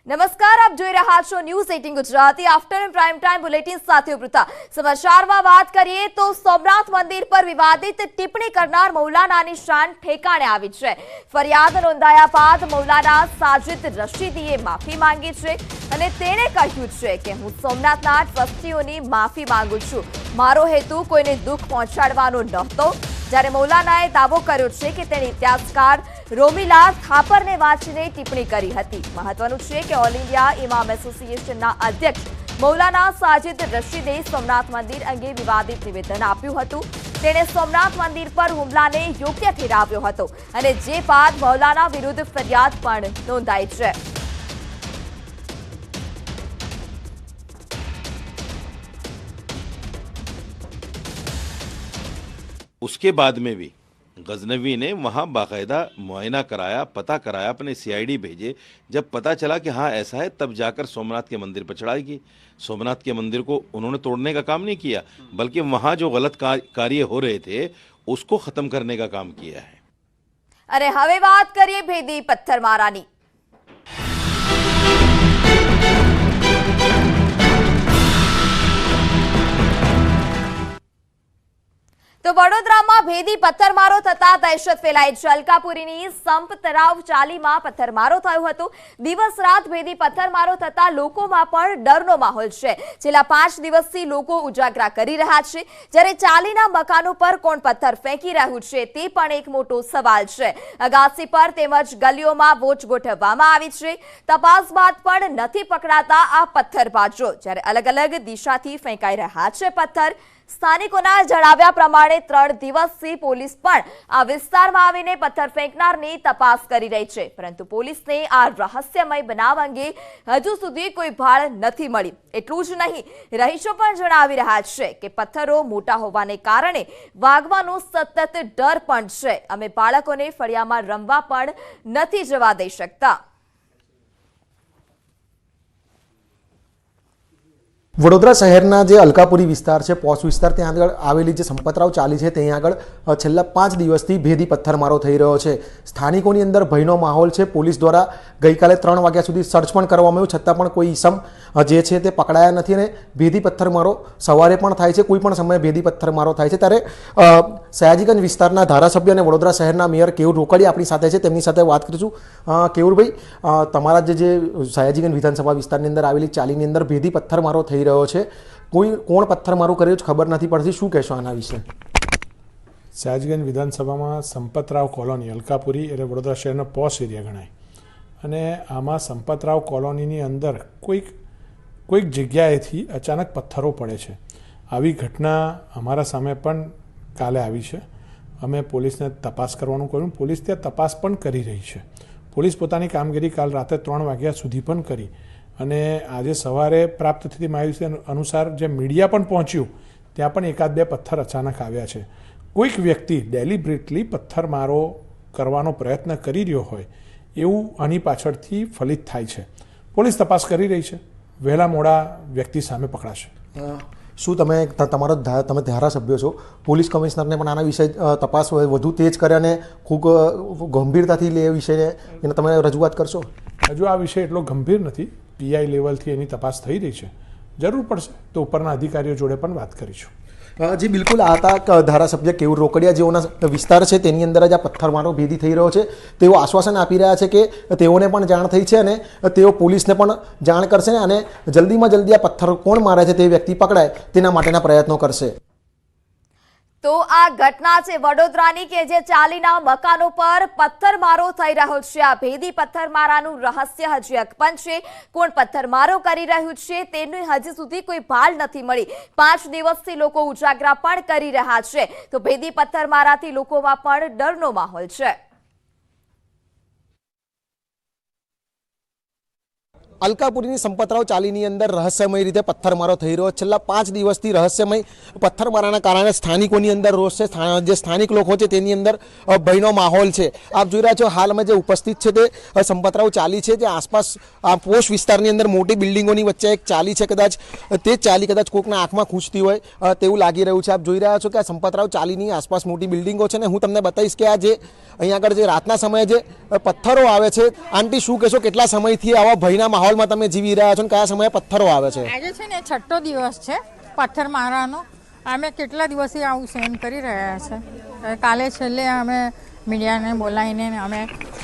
નમસ્કાર, આપ જોઈ રહ્યા છો news 18 Gujarati afternoon prime time bulletin સાથે ઉભરતા સમાચારમાં વાત કરીએ તો સોમનાથ મંદિર પર વિવાદિત ટિપ્પણી કરનાર મૌલાનાની શાન ઠેકાણે આવી છે। ફરિયાદ નોંધાયા બાદ મૌલાના સાજિદ રશીદીએ માફી માંગી છે અને તેણે કહ્યું છે કે હું સોમનાથના ટ્રસ્ટીઓની માફી માંગુ છું, મારો હેતુ કોઈને દુઃખ પહોંચાડવાનો નહોતો। જ્યારે મૌલાનાએ દાવો કર્યો છે કે તેણે ઇતિહાસકાર રોમિલા થાપરને વાંચીને ટિપ્પણી કરી હતી। મહત્વનું છે કે ઓલ ઇન્ડિયા ઇમામ એસોસિએશનના અધ્યક્ષ મૌલાના સાજિદ રશીદે સોમનાથ મંદિર અંગે વિવાદિત નિવેદન આપ્યું હતું। તેણે સોમનાથ મંદિર પર હુમલાને યોગ્ય ઠેરાવ્યો હતો અને જે બાદ મૌલાના વિરુદ્ધ ફરિયાદ પણ નોંધાઈ છે। उसके बाद में भी गजनवी ने वहाँ बाकायदा मुआयना कराया, पता कराया, अपने सीआईडी भेजे। जब पता चला कि हाँ ऐसा है, तब जाकर सोमनाथ के मंदिर पर चढ़ाई की। सोमनाथ के मंदिर को उन्होंने तोड़ने का काम नहीं किया, बल्कि वहाँ जो गलत कार्य हो रहे थे उसको खत्म करने का काम किया है। अरे हवे बात करिए भेदी पत्थरमारानी। तो वडोदराમાં ભેદી પથ્થરમારો થતા દહેશત ફેલાઈ છે। અલકાપુરીની સંપ તરાવ ચાલીમાં પથ્થરમારો થયો હતો। દિવસ રાત ભેદી પથ્થરમારો થતા લોકોમાં પણ ડરનો માહોલ છે। છેલ્લા 5 દિવસથી લોકો ઉજાગરા કરી રહ્યા છે, જ્યારે ચાલીના મકાનો પર કોણ પથ્થર ફેંકી રહ્યું છે તે પણ એક મોટો સવાલ છે। અગાસી પર તેમજ ગલીઓમાં વોચ ગોઠવવામાં આવી છે। તપાસ બાદ પણ નથી પકડાતા આ પથ્થરબાજો, જ્યારે અલગ અલગ દિશાથી ફેંકાઈ રહ્યા છે પથ્થર। સ્થાનિકોના જણાવ્યા પ્રમાણે 3 દિવસથી પોલીસ પણ આ વિસ્તારમાં આવીને પથ્થર ફેંકનારની તપાસ કરી રહી છે, પરંતુ પોલીસને આ રહસ્યમય બનાવ અંગે હજુ સુધી કોઈ ભાળ નથી મળી। એટલું જ નહીં, રહીશો પણ જણાવી રહ્યા છે કે પથ્થરો મોટા હોવાને કારણે વાગવાનો સતત ડર પણ છે। અમે બાળકોને ફળિયામાં રમવા પણ નથી જવા દઈ શકતા। વડોદરા શહેરના જે અલકાપુરી વિસ્તાર છે, પોશ વિસ્તાર, ત્યાં આગળ આવેલી જે સંપતરાવ ચાલી છે ત્યાં આગળ છેલ્લા 5 દિવસથી ભેદી પથ્થરમારો થઈ રહ્યો છે। સ્થાનિકોની અંદર ભયનો માહોલ છે। પોલીસ દ્વારા ગઈકાલે 3 વાગ્યા સુધી સર્ચ પણ કરવામાં આવ્યું, છતાં પણ કોઈ ઈસમ જે છે તે પકડાયા નથી અને ભેદી પથ્થરમારો સવારે પણ થાય છે, કોઈ પણ સમયે ભેદી પથ્થરમારો થાય છે। ત્યારે સયાજીગંજ વિસ્તારના ધારાસભ્ય અને વડોદરા શહેરના મેયર કેવુર રોકડિયા આપણી સાથે છે, તેમની સાથે વાત કરીશું। કેવુરભાઈ, તમારા જે સયાજીગંજ વિધાનસભા વિસ્તારની અંદર આવેલી ચાલીની અંદર ભેદી પથ્થરમારો થઈ રહ્યો છે, કોઈ કોણ પથ્થરમારો કર્યો છે ખબર નથી પડતી, શું કહેશો આના વિશે? સયાજીગંજ વિધાનસભામાં સંપતરાવ કોલોની, અલકાપુરી એટલે વડોદરા શહેરનો પોશ એરિયા ગણાય, અને આમાં સંપતરાવ કોલોનીની અંદર કોઈક જગ્યાએથી અચાનક પથ્થરો પડે છે। આવી ઘટના અમારા સામે પણ કાલે આવી છે। અમે પોલીસને તપાસ કરવાનું કહ્યું, પોલીસ ત્યાં તપાસ પણ કરી રહી છે। પોલીસ પોતાની કામગીરી કાલ રાતે 3 વાગ્યા સુધી પણ કરી અને આજે સવારે પ્રાપ્ત થતી માહિતી અનુસાર જે મીડિયા પણ પહોંચ્યું ત્યાં પણ 1-2 પથ્થર અચાનક આવ્યા છે। કોઈક વ્યક્તિ ડેલિબ્રેટલી પથ્થરમારો કરવાનો પ્રયત્ન કરી રહ્યો હોય એવું આની પાછળથી ફલિત થાય છે। પોલીસ તપાસ કરી રહી છે, વહેલા મોડા વ્યક્તિ સામે પકડાશે। શું તમે ધારાસભ્ય છો, પોલીસ કમિશનરને પણ આના વિશે તપાસ વધુ તેજ કરે અને ખૂબ ગંભીરતાથી લે એ વિષયને એને તમે રજૂઆત કરશો? હજુ આ વિષય એટલો ગંભીર નથી, પીઆઈ લેવલથી એની તપાસ થઈ રહી છે। જરૂર પડશે તો ઉપરના અધિકારીઓ જોડે પણ વાત કરીશું। જી બિલકુલ, આ હતા ધારાસભ્ય કેવુર રોકડિયા, જેઓના વિસ્તાર છે તેની અંદર જ આ પથ્થરમારો ભેદી થઈ રહ્યો છે। તેઓ આશ્વાસન આપી રહ્યા છે કે તેઓને પણ જાણ થઈ છે અને તેઓ પોલીસને પણ જાણ કરશે અને જલ્દીમાં જલ્દી આ પથ્થર કોણ મારે છે તે વ્યક્તિ પકડાય તેના માટેના પ્રયત્નો કરશે। તો આ ઘટના છે વડોદરાની કે જે ચાલીના મકાનો પર પથ્થરમારો થઈ રહ્યો છે। આ ભેદી પથ્થરમારાનું રહસ્ય હજી અકબંધ છે। કોણ પથ્થરમારો કરી રહ્યું છે તેની હજી સુધી કોઈ ભાલ નથી મળી। 5 દિવસથી લોકો ઉજાગરા પણ કરી રહ્યા છે, તો ભેદી પથ્થરમારાથી લોકોમાં પણ ડરનો માહોલ છે। અલકાપુરીની સંપતરાવ ચાલીની અંદર રહસ્યમય રીતે પથ્થરમારો થઈ રહ્યો। છેલ્લા 5 દિવસથી રહસ્યમય પથ્થરમારાના કારણે સ્થાનિકોની અંદર રોષ છે, જે સ્થાનિક લોકો છે તેની અંદર ભયનો માહોલ છે। આપ જોઈ રહ્યા છો હાલમાં જે ઉપસ્થિત છે તે સંપતરાવ ચાલી છે, જે આસપાસ આ પોશ વિસ્તારની અંદર મોટી બિલ્ડિંગોની વચ્ચે એક ચાલી છે, કદાચ તે ચાલી કદાચ કોઈકના આંખમાં ખૂંચતી હોય તેવું લાગી રહ્યું છે। આપ જોઈ રહ્યા છો કે આ સંપતરાવ ચાલીની આસપાસ મોટી બિલ્ડિંગો છે, અને હું તમને બતાવીશ કે આ જે અહીંયા આગળ જે રાતના સમયે જે પથ્થરો આવે છે, આંટી શું કહેશો, કેટલા સમયથી આવા ભયના માહોલ માહોલમાં તમે જીવી રહ્યા છો અને કયા સમયે પથ્થરો આવે છે? આજે છે ને 6ઠ્ઠો દિવસ છે પથ્થર મારવાનો. અમે કેટલા દિવસથી આવું સહન કરી રહ્યા છે. કાલે છેલ્લે અમે મીડિયાને બોલાવીને અમે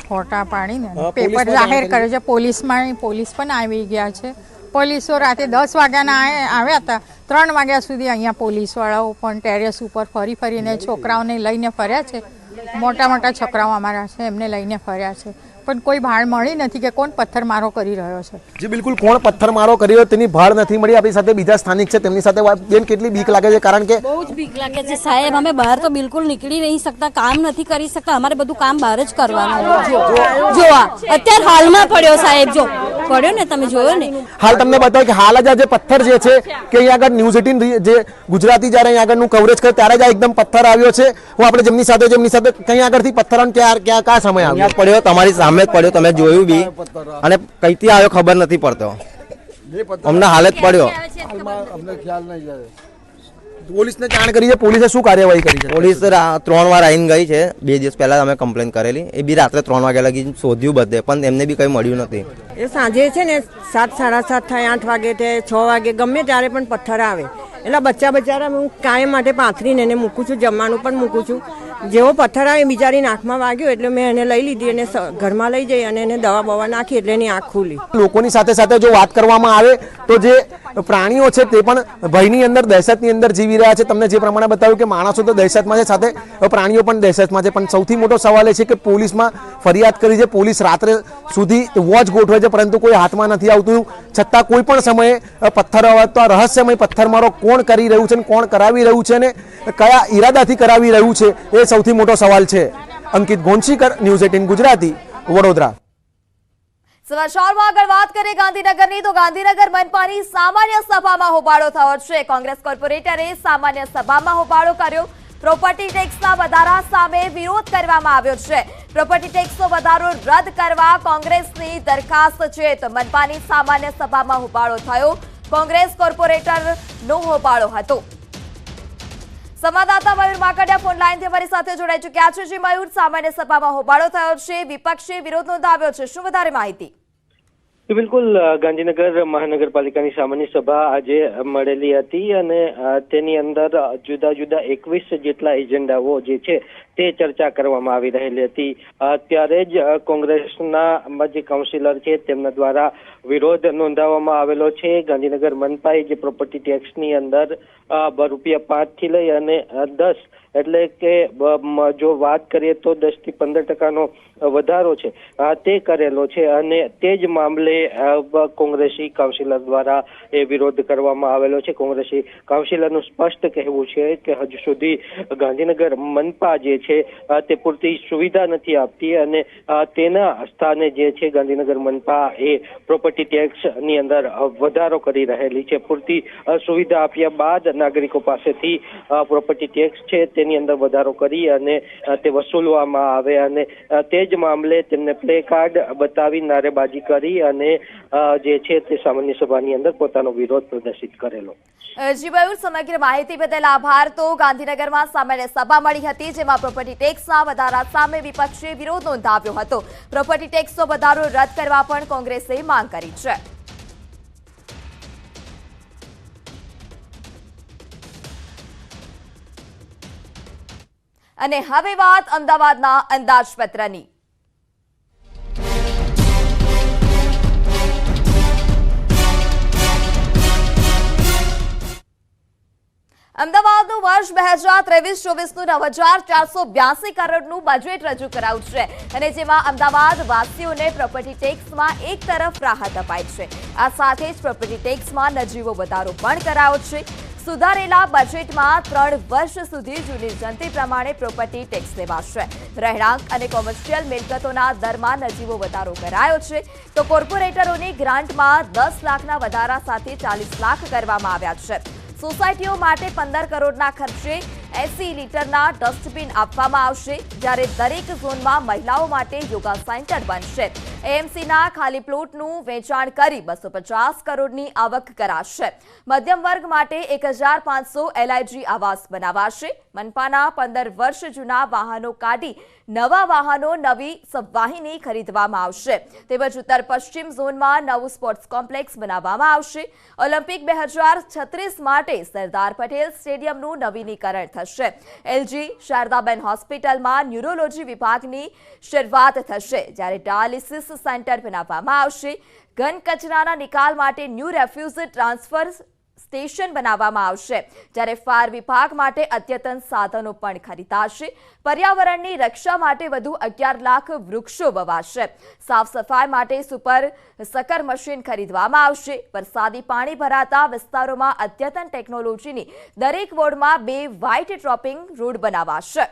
ફોટા પાડીને પેપર જાહેર કર્યો છે. પોલીસ પણ આવી ગયા છે. પોલીસો રાતે 10 વાગ્યાના આવ્યા હતા. 3 વાગ્યા સુધી અહીંયા પોલીસવાળાઓ પણ ટેરેસ ઉપર ફરીને છોકરાઓને લઈને ફર્યા છે. મોટા છોકરાઓ અમારા છે એમને લઈને ફર્યા છે, પણ કોઈ ભાળ મળી નથી કે કોણ પથ્થરમારો કરી રહ્યો છે. જી બિલકુલ, કોણ પથ્થરમારો કરી રહ્યો તેની ભાળ નથી મળી. આપણી સાથે બીજા સ્થાનિક છે, તેમની સાથે વાત. બેન, કેટલી બીક લાગે છે? કારણ કે બહુ જ બીક લાગે છે સાહેબ. અમે બહાર તો બિલકુલ નીકળી નહીં શકતા, કામ નથી કરી શકતા. અમારે બધું કામ બહાર જ કરવાનું. જો અત્યારે હાલમાં પડ્યો સાહેબ, જો પડ્યો ને, તમે જોયો ને. હાલ તમને બતાવો કે હાલ જ જે પથ્થર જે છે કે અહીંયા આગળ ન્યૂઝ 18 જે ગુજરાતી જ્યારે અહીંયા આગળનું કવરેજ કરે ત્યારે જ આ એકદમ પથ્થર આવ્યો છે. હું આપણે જેમની સાથે કઈ આગળથી પથ્થર કયા સમય આવ્યો પડ્યો? તમારી સામે જ પડ્યો, તમે જોયું બી, અને કઈથી આવ્યો ખબર નથી પડતો. અમને હાલત પડ્યો. પોલીસને જાણ કરી છે? પોલીસે શું કાર્યવાહી કરી છે? પોલીસ 3 વાર આવીને ગઈ છે. 2 દિવસ પહેલા અમે કમ્પ્લેન કરેલી. એ બી રાત્રે 3 વાગ્યા લગી શોધ્યું બધે, પણ એમને બી કંઈ મળ્યું નથી. એ સાંજે છે ને 7, 7:30 થાય, 8 વાગે થાય, 6 વાગે, ગમે ત્યારે પણ પથ્થર આવે. એટલે બચ્ચારા હું કાયમ માટે પાથરીને એને મૂકું છું, જમવાનું પણ મૂકું છું. જેવો પથ્થર આવે બિચારીની આંખમાં વાગ્યો એટલે મેં એને લઈ લીધી અને ઘરમાં લઈ જઈ અને એને દવા નાખી એટલે એની આંખ ખુલી. લોકોની સાથે જો વાત કરવામાં આવે તો જે પ્રાણીઓ છે તે પણ ભયની અંદર, દહેશતની અંદર જીવી રહ્યા છે. તમને જે પ્રમાણે બતાવ્યું કે માણસો તો દહેશતમાં છે, સાથે પ્રાણીઓ પણ દહેશતમાં છે. પણ સૌથી મોટો સવાલ એ છે કે પોલીસમાં ફરિયાદ કરી છે, પોલીસ રાત્રે સુધી વોચ ગોઠવે છે, પરંતુ કોઈ હાથમાં નથી આવતું. છતાં કોઈ પણ સમયે પથ્થર તો આ રહસ્યમય પથ્થરમારો કોણ કરી રહ્યું છે, કોણ કરાવી રહ્યું છે, ને કયા ઈરાદાથી કરાવી રહ્યું છે, એ સૌથી મોટો સવાલ છે. અંકિત ગોંશીકર, ન્યૂઝ 18 ગુજરાતી, વડોદરા. સમાચારમાં આગળ વાત કરીએ ગાંધીનગરની, તો ગાંધીનગર મનપાની સામાન્ય સભામાં હોબાળો થયો છે. કોંગ્રેસ કોર્પોરેટરે સામાન્ય સભામાં હોબાળો કર્યો. પ્રોપર્ટી ટેક્સના વધારા સામે વિરોધ કરવામાં આવ્યો છે. પ્રોપર્ટી ટેક્સનો વધારો રદ કરવા કોંગ્રેસની દરખાસ્ત છે. તો મનપાની સામાન્ય સભામાં હોબાળો થયો. કોંગ્રેસ કોર્પોરેટરનો હોબાળો હતો. સંવાદદાતા મયુર માકડિયા ફોન લાઈનથી અમારી સાથે જોડાઈ ચૂક્યા છે. જી મયુર, સામાન્ય સભામાં હોબાળો થયો છે, વિપક્ષે વિરોધ નોંધાવ્યો છે, શું વધારે માહિતી? બિલકુલ, ગાંધીનગર મહાનગરપાલિકાની સામાન્ય સભા આજે મળેલી હતી અને તેની અંદર જુદા 21 જેટલા એજન્ડાઓ જે છે તે ચર્ચા કરવામાં આવી રહેલી હતી. ત્યારે જ કોંગ્રેસના જે કાઉન્સિલર છે તેમના દ્વારા વિરોધ નોંધાવવામાં આવેલો છે. ગાંધીનગર મનપાએ જે પ્રોપર્ટી ટેક્સની અંદર ₹5 થી લઈ અને 10, એટલે કે જો વાત કરીએ તો 10 થી 15% વધારો છે તે કરેલો છે, અને તે જ મામલે કોંગ્રેસી કાઉન્સિલર દ્વારા એ વિરોધ કરવામાં આવેલો છે. કોંગ્રેસી કાઉન્સિલરનું સ્પષ્ટ કહેવું છે કે હજુ સુધી ગાંધીનગર મનપા જે છે તે પૂરતી સુવિધા નથી આપતી, અને તેના સ્થાને જે છે ગાંધીનગર મનપા એ પ્રોપર્ટી ટેક્સ ની અંદર વધારો કરી રહેલી છે. પૂરતી સુવિધા આપ્યા બાદ નાગરિકો પાસેથી પ્રોપર્ટી ટેક્સ છે તેની અંદર વધારો કરી અને તે વસૂલવામાં આવે, અને તે જ મામલે તેમને પ્લે કાર્ડ બતાવી નારેબાજી કરી અને જે છે તે સામાન્ય સભાની અંદર પોતાનો વિરોધ પ્રદર્શિત કરેલો. જી મયુર, સમગ્ર માહિતી બદલ આભાર. તો ગાંધીનગરમાં સામાન્ય સભા મળી હતી, જેમાં પ્રોપર્ટી ટેક્સના વધારા સામે વિપક્ષે વિરોધ નોંધાવ્યો હતો. પ્રોપર્ટી ટેક્સનો વધારો રદ કરવા પણ કોંગ્રેસે માંગ કરી છે. અને હવે વાત અમદાવાદના અંદાજપત્રની. અમદાવાદનું વર્ષ 2023-24નું 9,482 કરોડનું બજેટ રજૂ કરાયું છે, અને જેમાં અમદાવાદ વાસીઓને પ્રોપર્ટી ટેક્સમાં એક તરફ રાહત અપાઈ છે. આ સાથે જ પ્રોપર્ટી ટેક્સમાં નજીવો વધારો પણ કરાયો છે. સુધારેલા બજેટમાં 3 વર્ષ સુધી જૂની જંત્રી પ્રમાણે પ્રોપર્ટી ટેક્સ લેવાશે. રહેણાંક અને કોમર્શિયલ મિલકતોના દરમાં નજીવો વધારો કરાયો છે. તો કોર્પોરેટરોની ગ્રાન્ટમાં 10 લાખના વધારા સાથે 40 લાખ કરવામાં આવ્યા છે. સોસાયટીઓ માટે 15 કરોડના ખર્ચે 80 લીટરના ડસ્ટબિન આપવામાં આવશે, જ્યારે દરેક ઝોનમાં મહિલાઓ માટે યોગા સેન્ટર બનશે. એએમસીના ખાલી પ્લોટનું વેચાણ કરી 250 કરોડની આવક કરાશે. મધ્યમ વર્ગ માટે 1500 LIG આવાસ બનાવાશે. મનપાના 15 વર્ષ જૂના વાહનો કાઢી નવા વાહનો નવી સબવાહિની ખરીદવામાં આવશે. તેમજ ઉત્તર પશ્ચિમ ઝોનમાં નવું સ્પોર્ટ્સ કોમ્પ્લેક્સ બનાવવામાં આવશે. ઓલિમ્પિક 2036 માટે સરદાર પટેલ સ્ટેડિયમનું નવીનીકરણ થશે. LG શારદાબેન હોસ્પિટલમાં ન્યુરોલોજી વિભાગની શરૂઆત થશે, જ્યારે ડાયાલિસિસ સેન્ટર બનાવવામાં આવશે. ઘન કચરાના નિકાલ માટે ન્યૂ રેફ્યુઝ ટ્રાન્સફર સ્ટેશન બનાવવામાં આવશે, જ્યારે ફાયર વિભાગ માટે અદ્યતન સાધનો પણ ખરીદાશે. પર્યાવરણની રક્ષા માટે વધુ 11 લાખ વૃક્ષો વવાશે. સાફ સફાઈ માટે સુપર સકર મશીન ખરીદવામાં આવશે. વરસાદી પાણી ભરાતા વિસ્તારોમાં અદ્યતન ટેકનોલોજીની દરેક વોર્ડમાં 2 વ્હાઇટ ટોપિંગ રોડ બનાવાશે.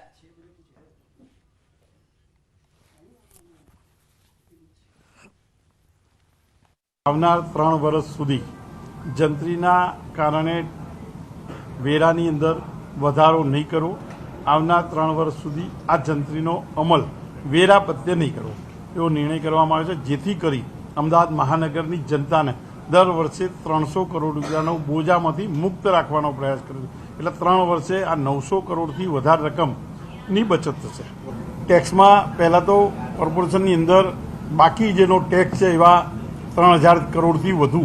આવનાર 3 વર્ષ સુધી જંત્રીના કારણે વેરાની અંદર વધારો નહીં કરવો. આવનાર 3 વર્ષ સુધી આ જંત્રીનો અમલ વેરા પ્રત્યે નહીં કરવો એવો નિર્ણય કરવામાં આવ્યો છે, જેથી કરી અમદાવાદ મહાનગરની જનતાને દર વર્ષે 300 કરોડ રૂપિયાનો બોજામાંથી મુક્ત રાખવાનો પ્રયાસ કર્યો છે. એટલે 3 વર્ષે આ 900 કરોડથી વધારે રકમની બચત થશે. ટેક્સમાં પહેલાં તો કોર્પોરેશનની અંદર બાકી જેનો ટેક્સ છે એવા 3000 કરોડથી વધુ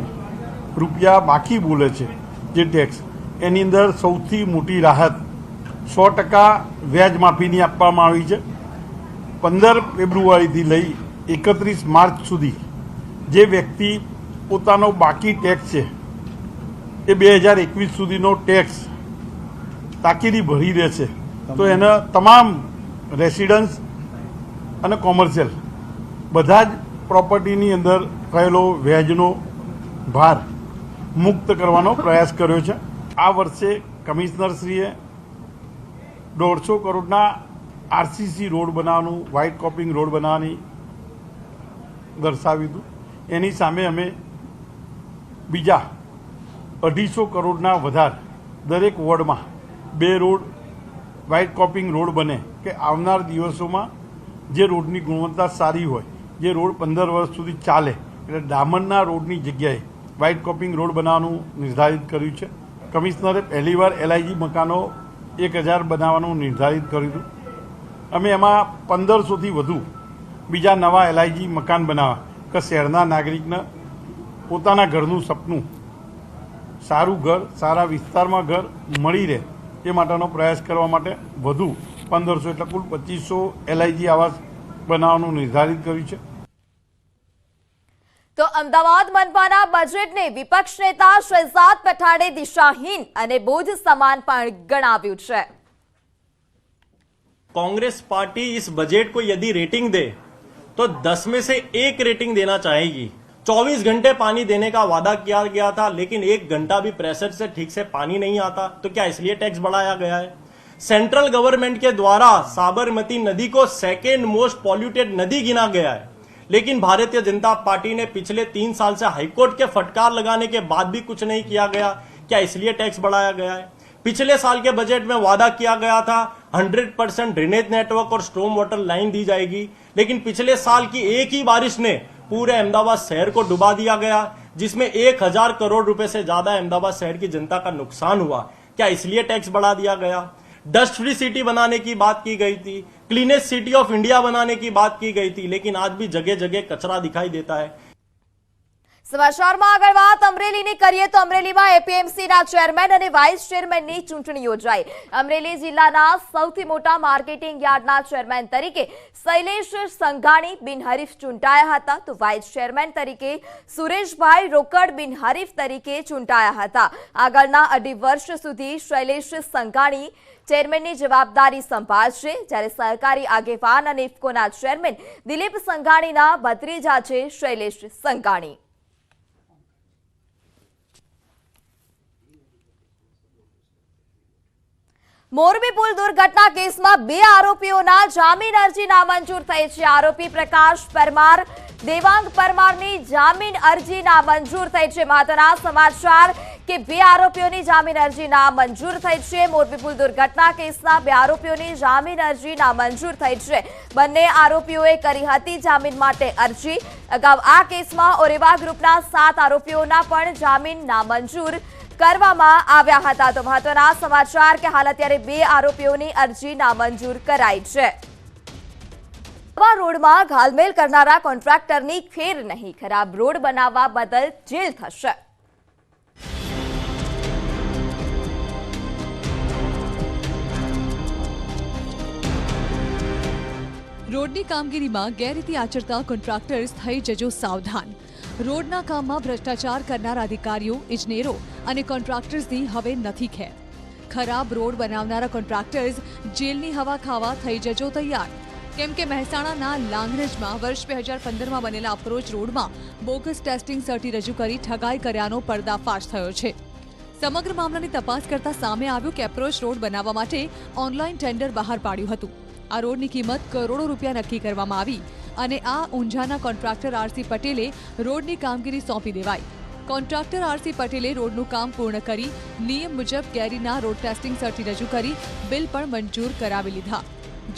રૂપિયા બાકી બોલે છે જે ટેક્સ, એની અંદર સૌથી મોટી રાહત 100% વ્યાજ માફીની આપવામાં આવી છે. 15 ફેબ્રુઆરીથી લઈ 31 માર્ચ સુધી જે વ્યક્તિ પોતાનો બાકી ટેક્સ છે એ 2021 સુધીનો ટેક્સ તાકીદી ભરી દે છે, તો એના તમામ રેસિડન્સ અને કોમર્શિયલ બધા જ પ્રોપર્ટીની અંદર થયેલો વ્યાજનો ભાર મુક્ત કરવાનો પ્રયાસ કર્યો છે. આ વર્ષે કમિશનરશ્રીએ 150 કરોડના RCC રોડ બનાવવાનું, વ્હાઇટ કોપિંગ રોડ બનાવવાની દર્શાવ્યું હતું. એની સામે અમે બીજા 250 કરોડના વધારે દરેક વોર્ડમાં 2 રોડ વ્હાઇટ કોપિંગ રોડ બને, કે આવનાર દિવસોમાં જે રોડની ગુણવત્તા સારી હોય, જે રોડ 15 વર્ષ સુધી ચાલે, એટલે ડામરના રોડની જગ્યાએ વ્હાઇટ કોપિંગ રોડ બનાવવાનું નિર્ધારિત કર્યું છે. કમિશનરે પહેલીવાર LIG મકાનો 1000 બનાવવાનું નિર્ધારિત કર્યું હતું. અમે એમાં 1500થી વધુ બીજા નવા LIG મકાન બનાવવા, કે શહેરના નાગરિકને પોતાના ઘરનું સપનું, સારું ઘર, સારા વિસ્તારમાં ઘર મળી રહે એ માટેનો પ્રયાસ કરવા માટે વધુ 1500 એટલે કુલ 2500 LIG આવાસ બનાવવાનું નિર્ધારિત કર્યું છે. તો અમદાવાદ મનપાના બજેટને વિપક્ષ નેતા શહેજાદ પઠાણે દિશાહીન અને બોझ સમાન પણ ગણાવ્યું છે. कांग्रेस पार्टी इस बजट को यदि रेटिंग दे तो 10 में से 1 रेटिंग देना चाहेगी. 24 घंटे पानी देने का वादा किया गया था, लेकिन 1 घंटा भी प्रेशर से ठीक से पानी नहीं आता, तो क्या इसलिए टैक्स बढ़ाया गया है? सेंट्रल गवर्नमेंट के द्वारा साबरमती नदी को सेकेंड मोस्ट पॉल्यूटेड नदी गिना गया है, लेकिन भारतीय जनता पार्टी ने पिछले 3 साल से हाईकोर्ट के फटकार लगाने के बाद भी कुछ नहीं किया गया. क्या इसलिए टैक्स बढ़ाया गया है? पिछले साल के बजट में वादा किया गया था 100% ड्रेनेज नेटवर्क और स्टॉर्म वाटर लाइन दी जाएगी, लेकिन पिछले साल की एक ही बारिश ने पूरे अहमदाबाद शहर को डुबा दिया गया, जिसमें 1000 करोड़ रुपए से ज्यादा अहमदाबाद शहर की जनता का नुकसान हुआ. क्या इसलिए टैक्स बढ़ा दिया गया? डस्ट फ्री सिटी बनाने की बात की गई थी, क्लीनेस्ट सिटी ऑफ इंडिया बनाने की बात की गई थी, लेकिन आज भी जगह जगह कचरा दिखाई देता है. સમાચારમાં આગળ વાત અમરેલીની કરીએ તો અમરેલીમાં એપીએમસીના ચેરમેન અને વાઇસ ચેરમેનની ચૂંટણી યોજાઈ. અમરેલી જિલ્લાના સૌથી મોટા માર્કેટિંગ યાર્ડના ચેરમેન તરીકે શૈલેષ સંઘાણી બિનહરીફ ચૂંટાયા હતા, તો વાઇસ ચેરમેન તરીકે સુરેશભાઈ રોકડ બિનહરીફ તરીકે ચૂંટાયા હતા. આગળના 2.5 વર્ષ સુધી શૈલેષ સંઘાણી ચેરમેનની જવાબદારી સંભાળશે, જ્યારે સહકારી આગેવાન અને ઇફકોના ચેરમેન દિલીપ સંઘાણીના ભત્રીજા છે શૈલેષ સંઘાણી. મોરબી પુલ દુર્ઘટના કેસમાં 2 આરોપીઓના જામીન અરજી નામંજૂર થઈ છે. આરોપી પ્રકાશ પરમાર, દેવાંગ પરમારની જામીન અરજી નામંજૂર થઈ છે. મહત્વના સમાચાર કે 2 આરોપીઓની જામીન અરજી નામંજૂર થઈ છે. મોરબી પુલ દુર્ઘટના કેસના 2 આરોપીઓની જામીન અરજી નામંજૂર થઈ છે. બંને આરોપીઓએ કરી હતી જામીન માટે અરજી. અગાઉ આ કેસમાં ઓરેવા ગ્રુપના 7 આરોપીઓના પણ જામીન નામંજૂર કરવામાં આવ્યા હતા. તો મહત્વના સમાચાર કે હાલ અત્યારે 2 આરોપીઓની અરજી નામંજૂર કરાઈ છે. નવા રોડમાં ઘાલમેલ કરનારા કોન્ટ્રાક્ટરની ખેર નહીં, ખરાબ રોડ બનાવવા બદલ જેલ થશે. રોડની કામગીરીમાં ગેરરીતિ આચરતા કોન્ટ્રાક્ટર્સ થઈ જજો સાવધાન. રોડના કામમાં ભ્રષ્ટાચાર કરનાર અધિકારીઓ, ઇજનેરો અને કોન્ટ્રાક્ટર્સની હવે નથી ખેર. ખરાબ રોડ બનાવનારા કોન્ટ્રાક્ટર્સ જેલની હવા ખાવા થઈ જજો તૈયાર. કેમ કે મહેસાણાના લાંગરજમાં વર્ષ 2015માં બનેલા અપ્રોચ રોડમાં બોગસ ટેસ્ટિંગ સર્ટી રજૂ કરી ઠગાઈ કર્યાનો પર્દાફાશ થયો છે. સમગ્ર મામલાની તપાસ કરતા સામે આવ્યું કે અપ્રોચ રોડ બનાવવા માટે ઓનલાઈન ટેન્ડર બહાર પાડ્યું હતું. આ રોડની કિંમત કરોડો રૂપિયા નક્કી કરવામાં આવી અને આ ઊંઝાના કોન્ટ્રાક્ટર આરસી પટેલે રોડની કામગીરી સોંપી દેવાઈ. કોન્ટ્રાક્ટર આરસી પટેલે રોડનું કામ પૂર્ણ કરી નિયમ મુજબ ગેરીના રોડ ટેસ્ટિંગ સર્ટી રજૂ કરી બિલ પણ મંજૂર કરાવી લીધા.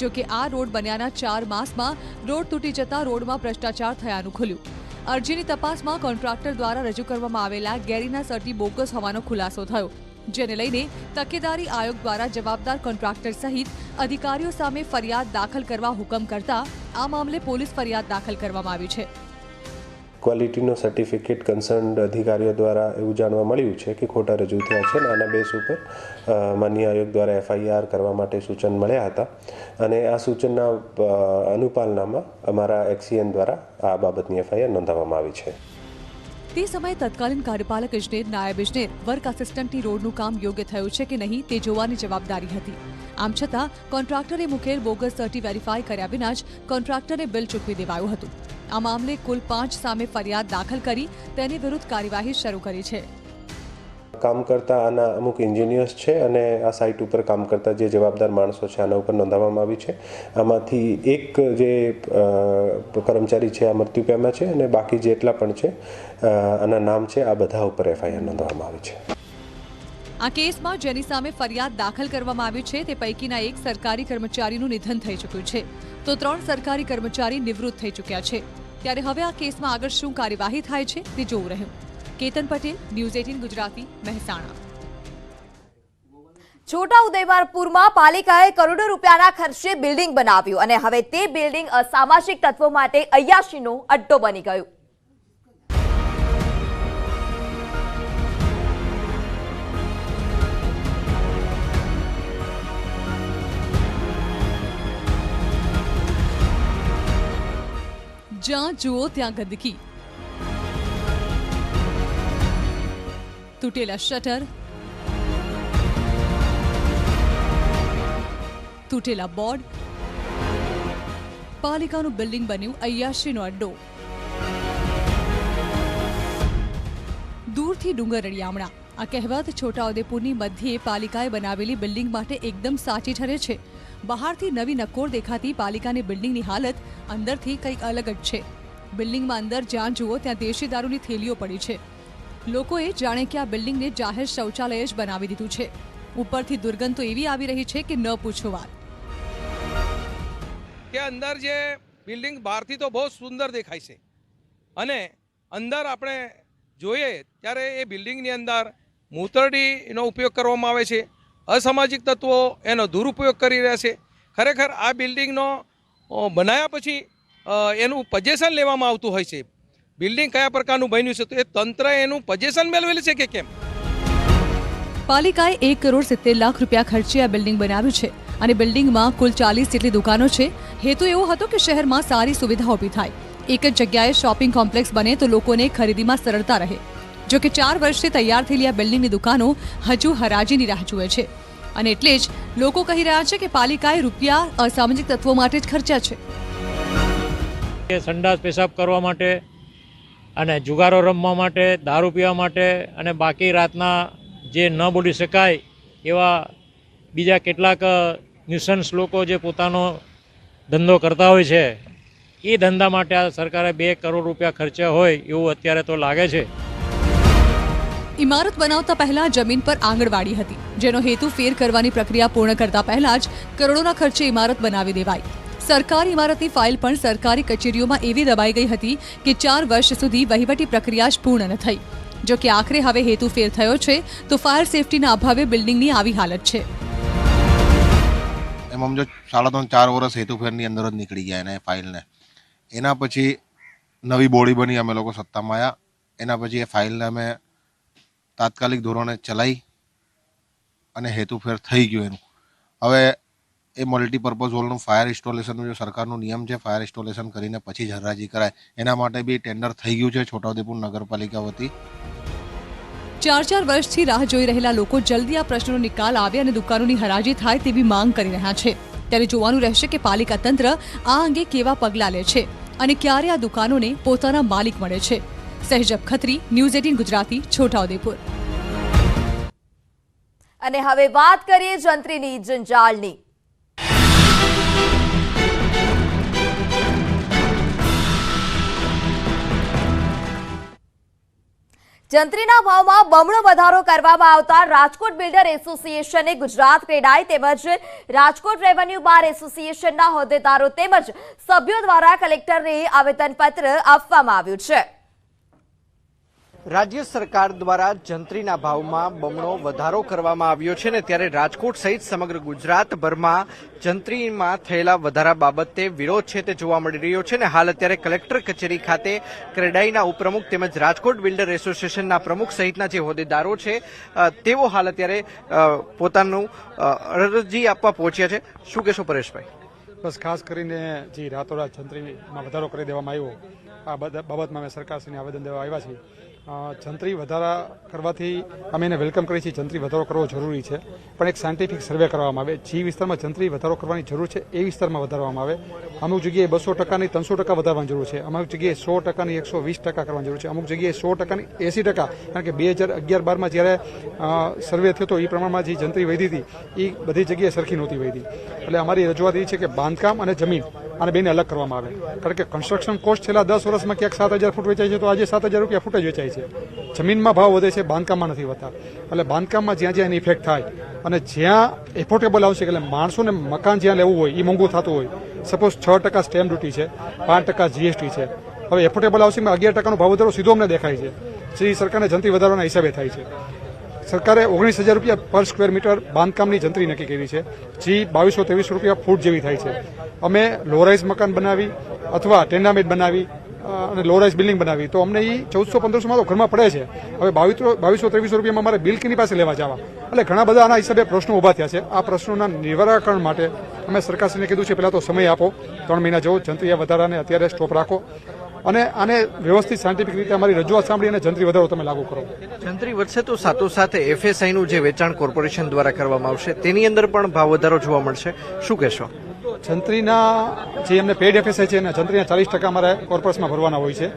જો કે આ રોડ બન્યાના 4 માસમાં રોડ તૂટી જતા રોડમાં ભ્રષ્ટાચાર થયાનું ખુલ્યું. અરજીની તપાસમાં કોન્ટ્રાક્ટર દ્વારા રજૂ કરવામાં આવેલા ગેરીના સર્ટી બોગસ હોવાનો ખુલાસો થયો, જેને લઈને તકેદારી આયોગ દ્વારા જવાબદાર કોન્ટ્રાક્ટર સહિત અધિકારીઓ સામે ફરિયાદ દાખલ કરવા હુકમ કરતા આ મામલે પોલીસ ફરિયાદ દાખલ કરવામાં આવી છે. ક્વોલિટીનો સર્ટિફિકેટ કન્સર્ન્ડ અધિકારીઓ દ્વારા એવું જાણવા મળ્યું છે કે ખોટા રજૂ થયા છે અને આના બેઝ ઉપર માન્ય આયોગ દ્વારા FIR કરવા માટે સૂચન મળ્યા હતા અને આ સૂચનના અનુપાલનામાં અમારા XCN દ્વારા આ બાબતની FIR નોંધાવવામાં આવી છે. તે સમયે તત્કાલીન કાર્યપાલક ઇજનેર, નાયબ ઇજનેર, વર્ક આસિસ્ટન્ટની રોડનું કામ યોગ્ય થયું છે કે નહીં તે જોવાની જવાબદારી હતી. આમ છતાં કોન્ટ્રાક્ટરે મુકેલ બોગસ સર્ટી વેરીફાઈ કર્યા વિના જ કોન્ટ્રાક્ટરને બિલ ચૂકવી દેવાયું હતું. આ મામલે કુલ 5 સામે ફરિયાદ દાખલ કરી તેની વિરુદ્ધ કાર્યવાહી શરૂ કરી છે. કામ કરતા આના અમુક એન્જિનિયર્સ છે અને આ સાઇટ ઉપર કામ કરતા જે જવાબદાર માણસો છે આના ઉપર નોંધાવવામાં આવી છે. આમાંથી એક જે કર્મચારી છે આ મૃત્યુ પામ્યા છે અને બાકી જેટલા પણ છે આના નામ છે, આ બધા ઉપર FIR નોંધવામાં આવી છે. આ કેસમાં જેની સામે ફરિયાદ દાખલ કરવામાં આવી છે તે પૈકીના એક સરકારી કર્મચારીનું નિધન થઈ ચૂક્યું છે, તો 3 સરકારી કર્મચારી નિવૃત્ત થઈ ચૂક્યા છે. ત્યારે હવે આ કેસમાં આગળ શું કાર્યવાહી થાય છે તે જોવું રહ્યું. કેતન પટેલ, ન્યૂઝ 18 ગુજરાતી, મહેસાણા. છોટાઉદેપુરમાં પાલિકાએ કરોડો રૂપિયાના ખર્ચે બિલ્ડિંગ બનાવ્યું અને હવે તે બિલ્ડિંગ અસામાજિક તત્વો માટે અય્યાશીનો અડ્ડો બની ગયું. જ્યાં જુઓ ત્યાં ગંદકી, તૂટેલા શટર, તૂટેલા બોર્ડ, પાલિકાનું બિલ્ડિંગ બન્યું અય્યાશીનો અડ્ડો. દૂરથી ડુંગર રળિયામણા. આ કહેવત છોટાઉદેપુરની મધ્યે પાલિકાએ બનાવેલી બિલ્ડિંગ માટે એકદમ સાચી ઠરે છે. બહારથી નવી નક્કોર દેખાતી પાલિકાની બિલ્ડિંગની હાલત અંદરથી કંઈક અલગ જ છે. બિલ્ડિંગમાં અંદર જ્યાં જુઓ ત્યાં દેશી દારૂની થેલીઓ પડી છે. લોકોએ જાણે કે આ બિલ્ડિંગને જાહેર શૌચાલય જ બનાવી દીધું છે. ઉપરથી દુર્ગંધ તો એવી આવી રહી છે કે ન પૂછો વાત. કે અંદર જે બિલ્ડિંગ બહારથી તો બહુ સુંદર દેખાય છે અને અંદર આપણે જોઈએ ત્યારે એ બિલ્ડિંગની અંદર મૂતરડીનો ઉપયોગ કરવામાં આવે છે. અસામાજિક તત્વો એનો દુરુપયોગ કરી રહ્યા છે. ખરેખર આ બિલ્ડિંગનો બનાવ્યા પછી એનું પોઝેશન લેવામાં આવતું હોય છે. બિલ્ડિંગ કયા પ્રકારનું બન્યું છે તો એ તંત્ર એનું પોઝેશન મેળવેલું છે કે કેમ? પાલિકાએ 1 કરોડ 70 લાખ રૂપિયા ખર્ચે આ બિલ્ડિંગ બનાવ્યું છે અને બિલ્ડિંગમાં કુલ 40 જેટલી દુકાનો છે. હેતુ એવો હતો કે શહેરમાં સારી સુવિધા ઊભી થાય, એક જ જગ્યાએ શોપિંગ કોમ્પ્લેક્સ બને તો લોકોને ખરીદીમાં સરળતા રહે. જો કે 4 વર્ષથી તૈયાર થયેલી આ બિલ્ડિંગની દુકાનો હજુ હરાજીની રાહ જુએ છે અને એટલે જ લોકો કહી રહ્યા છે કે પાલિકાએ રૂપિયા અસામાજિક તત્વો માટે જ ખર્ચ્યા છે. સંડાસ પેશાબ કરવા માટે અને જુગારો રમવા માટે, દારૂ પીવા માટે અને બાકી રાતના જે ન બોલી શકાય એવા બીજા કેટલાક ન્યુસન્સ લોકો જે પોતાનો ધંધો કરતા હોય છે એ ધંધા માટે આ સરકારે 2 કરોડ રૂપિયા ખર્ચ્યા હોય એવું અત્યારે તો લાગે છે. ઇમારત બનાવતા પહેલા જમીન પર આંગણવાડી હતી, જેનો હેતુ ફેર કરવાની પ્રક્રિયા પૂર્ણ કરતા પહેલા જ કરોડોના ખર્ચે ઇમારત બનાવી દેવાઈ. સરકારી ઇમારતની ફાઇલ પણ સરકારી કચેરીઓમાં એવી દબાઈ ગઈ હતી કે 4 વર્ષ સુધી વહીવટી પ્રક્રિયા જ પૂર્ણ ન થઈ. જો કે આખરે હવે હેતુ ફેર થયો છે તો ફાયર સેફટીના અભાવે બિલ્ડિંગની આવી હાલત છે. એમ સમજો 3.5-4 વર્ષ હેતુફેરની અંદર જ નીકળી ગયા એને ફાઇલને. એના પછી નવી બોડી બની, અમે લોકો સત્તામાં આવ્યા. એના પછી એ ફાઇલને અમે તાત્કાલિક ધોરણે ચલાવી અને હેતુફેર થઈ ગયું એનું. હવે એ મલ્ટીપર્પઝ હોલનું ફાયર ઇન્સ્ટોલેશનનું જે સરકારનું નિયમ છે, ફાયર ઇન્સ્ટોલેશન કરીને પછી જ હરાજી કરાય, એના માટે બી ટેન્ડર થઈ ગયું છે છોટાઉદેપુર નગરપાલિકા વતી. 4 વર્ષથી રાહ જોઈ રહેલા લોકો જલ્દી આ પ્રશ્નનો નિકાલ આવે અને દુકાનોની હરાજી થાય તેવી માંગ કરી રહ્યા છે. ત્યારે જોવાનું રહેશે કે પાલિકા તંત્ર આ અંગે કેવા પગલાં લે છે અને ક્યારે આ દુકાનોને પોતાના માલિક મળે છે. સહેજબ ખત્રી, ન્યૂઝ 18 ગુજરાતી, છોટાઉદેપુર. અને હવે વાત કરીએ જંત્રીની જંજાળની. જંત્રીના ભાવમાં બમણો વધારો કરવામાં આવતા રાજકોટ બિલ્ડર એસોસિએશને ગુજરાત ક્રેડાઈ તેમજ રાજકોટ રેવન્યુ બાર એસોસિએશનના હોદ્દેદારો તેમજ સભ્યો દ્વારા કલેક્ટરને આવેદનપત્ર આપવામાં આવ્યું છે. રાજ્ય સરકાર દ્વારા જંત્રીના ભાવમાં બમણો વધારો કરવામાં આવ્યો છે ને ત્યારે રાજકોટ સહિત સમગ્ર ગુજરાતભરમાં જંત્રીમાં થયેલા વધારા બાબતે વિરોધ છે તે જોવા મળી રહ્યો છે ને હાલ અત્યારે કલેક્ટર કચેરી ખાતે ક્રેડાઈના ઉપપ્રમુખ તેમજ રાજકોટ બિલ્ડર એસોસિએશનના પ્રમુખ સહિતના જે હોદ્દેદારો છે તેઓ હાલ અત્યારે પોતાનું અરજી આપવા પહોંચ્યા છે. શું કહેશો પરેશભાઈ? બસ ખાસ કરીને જે રાતોરાત જંત્રીમાં વધારો કરી દેવામાં આવ્યો આ બાબતમાં અમે સરકારશ્રીને આવેદન દેવા આવ્યા છીએ. જંત્રી વધારા કરવાથી અમે એને વેલકમ કરીએ છીએ. જંત્રી વધારો કરવો જરૂરી છે, પણ એક સાયન્ટિફિક સર્વે કરવામાં આવે. જે વિસ્તારમાં જંત્રી વધારો કરવાની જરૂર છે એ વિસ્તારમાં વધારવામાં આવે. અમુક જગ્યાએ 200%ની 300% વધારવાની જરૂર છે, અમુક જગ્યાએ 100%ની 120% કરવાની જરૂર છે, અમુક જગ્યાએ 100%ની 80%. કારણ કે 2011-12માં જ્યારે સર્વે થયો હતો એ પ્રમાણમાં જે જંત્રી વધી હતી એ બધી જગ્યાએ સરખી નહોતી વધી. એટલે અમારી રજૂઆત એ છે કે બાંધકામ અને જમીન આને બેને અલગ કરવામાં આવે. કારણ કે કન્સ્ટ્રક્શન કોસ્ટ છેલ્લા 10 વર્ષમાં ક્યાંક 7,000 ફૂટ વેચાય છે તો આજે 7,000 રૂપિયા ફૂટ જ વેચાય છે. જમીનમાં ભાવ વધે છે, બાંધકામમાં નથી વધતા. એટલે બાંધકામમાં જ્યાં જ્યાં એની ઇફેક્ટ થાય અને જ્યાં એફોર્ડેબલ આવશે, એટલે માણસોને મકાન જ્યાં લેવું હોય એ મોંઘું થતું હોય, સપોઝ 6% સ્ટેમ્પ ડ્યુટી છે, 5% જીએસટી છે, હવે એફોર્ડેબલ હાઉસિંગમાં 11%નો ભાવ વધારો સીધો અમને દેખાય છે, જે સરકારને જંત્રી વધારવાના હિસાબે થાય છે. સરકારે 19,000 રૂપિયા પર સ્ક્વેર મીટર બાંધકામની જંત્રી નક્કી કરી છે, જે 2200-2300 રૂપિયા ફૂટ જેવી થાય છે. અમે લોરાઇઝ મકાન બનાવી અથવા ટેન્ડામેડ બનાવી અને લોરાઇઝ બિલ્ડિંગ બનાવી તો અમને એ 1,400-1,500માં તો ઘરમાં પડે છે. હવે 2200-2300 રૂપિયામાં અમારે બિલ કેની પાસે લેવા જવા? એટલે ઘણા બધા આના હિસાબે પ્રશ્નો ઊભા થયા છે. આ પ્રશ્નોના નિવારણ માટે અમે સરકારશ્રીને કીધું છે પહેલાં તો સમય આપો, 3 મહિના જેવો જંત્રી વધારાને અત્યારે સ્ટોપ રાખો અને આને વ્યવસ્થિત સાયન્ટિફિક રીતે અમારી રજૂઆત સાંભળી અને જંત્રી વધારો તમે લાગુ કરો. જંત્રી વધશે તો સાથોસાથ એફએસઆઈનું જે વેચાણ કોર્પોરેશન દ્વારા કરવામાં આવશે તેની અંદર પણ ભાવ વધારો જોવા મળશે. શું કહેશો? જંત્રીના જે એમને પેડ એફએસઆઈ છે એના જંત્રીના 40% અમારે કોર્પોરેશનમાં ભરવાના હોય છે,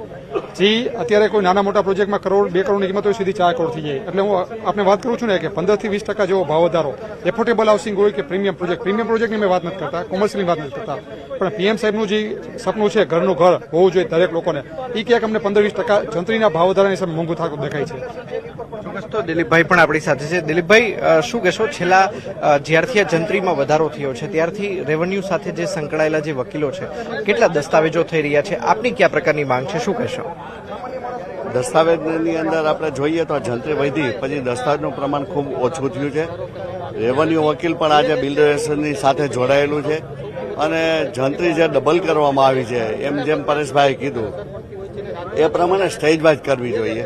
જે અત્યારે કોઈ નાના મોટા પ્રોજેક્ટમાં 1-2 કરોડની કિંમત હોય સીધી 4 કરોડ થઈ જાય. એટલે હું આપને વાત કરું છું ને કે 15-20% જેવો ભાવ વધારો એફોર્ડેબલ હાઉસિંગ હોય કે પ્રીમિયમ પ્રોજેક્ટની મેં વાત નથી કરતા, કોમર્શિયલની વાત નથી કરતા, પણ પીએમ સાહેબનું જે સપનું છે ઘરનું ઘર હોવું જોઈએ દરેક લોકોને, એ ક્યાંક અમને 15-20% જંત્રીના ભાવ વધારાની સામે મોંઘું થતું દેખાય છે. ચોક્કસ. તો દિલીપભાઈ પણ આપણી સાથે છે. દિલીપભાઈ, શું કહેશો? છેલ્લા જ્યારથી આ જંત્રીમાં વધારો થયો છે ત્યારથી રેવન્યુ સાથે જે સંકળાયેલા જે વકીલો છે કેટલા દસ્તાવેજો થઈ રહ્યા છે, આપની કયા પ્રકારની માંગ છે? શું કહેશો? દસ્તાવેજની અંદર આપણે જોઈએ તો જંત્રી વધી પછી દસ્તાવેજનું પ્રમાણ ખૂબ ઓછું થયું છે. રેવન્યુ વકીલ પણ આજે બિલ્ડર એસોસિએશનની સાથે જોડાયેલું છે અને જંત્રી જે ડબલ કરવામાં આવી છે એમ જેમ પરેશભાઈએ કીધું એ પ્રમાણે સ્ટેજ વાઇઝ કરવી જોઈએ.